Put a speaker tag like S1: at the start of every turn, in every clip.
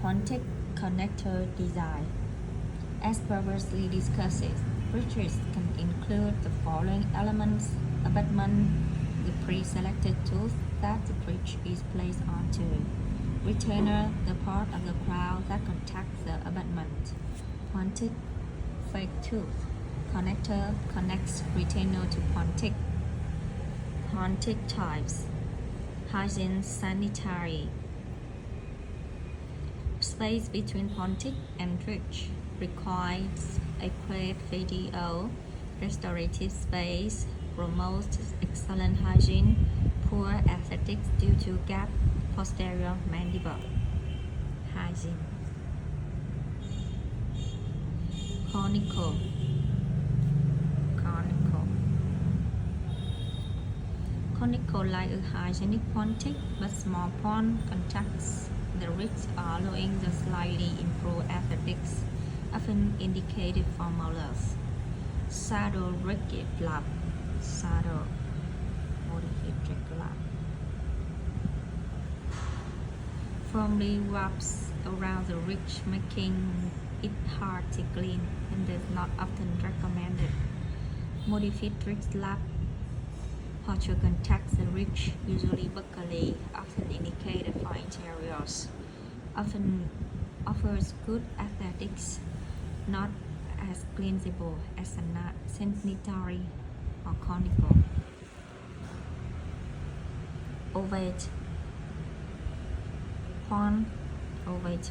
S1: Pontic connector design. As previously discussed, bridges can include the following elements: abutment, the pre-selected tooth that the bridge is placed onto; retainer, the part of the crown that contacts the abutment; Pontic fake tooth connector connects retainer to Pontic. Pontic types: hygiene, sanitary. Space between Pontic and bridge requires a quick video. Restorative space promotes excellent hygiene. Poor aesthetics due to gap posterior mandible. Hygiene. Conical. Conical like a hygienic Pontic, but small pon contacts the ridge, allowing the slightly improved aesthetics, often indicated for molars. Saddle rigid flap. Saddle modified flap. Firmly wraps around the ridge, making it hard to clean and is not often recommended. Modified ridge flap. Posture contacts the ridge, usually buccally, often indicated for interiors. Often offers good aesthetics, not as cleansable as a sanitary or conical. Ovate. Ovate.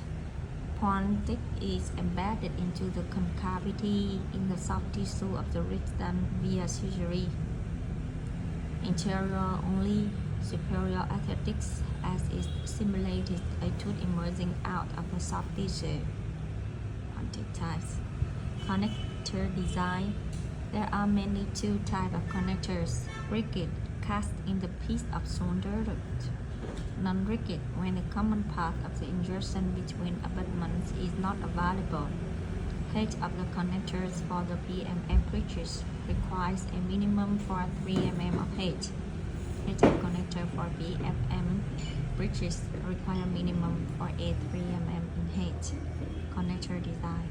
S1: Pontic is embedded into the concavity in the soft tissue of the ridge done via surgery. Interior only, superior aesthetics as it simulated a tooth emerging out of the soft tissue. Pontic types. Connector design. There are mainly two types of connectors: rigid, cast in the piece of shoulder root; non-rigid, when a common path of the insertion between abutments is not available. Height of the connectors for the PMF bridges requires a minimum for 3 mm of height. Height of connector for PFM bridges require minimum for 3 mm in height. Connector design.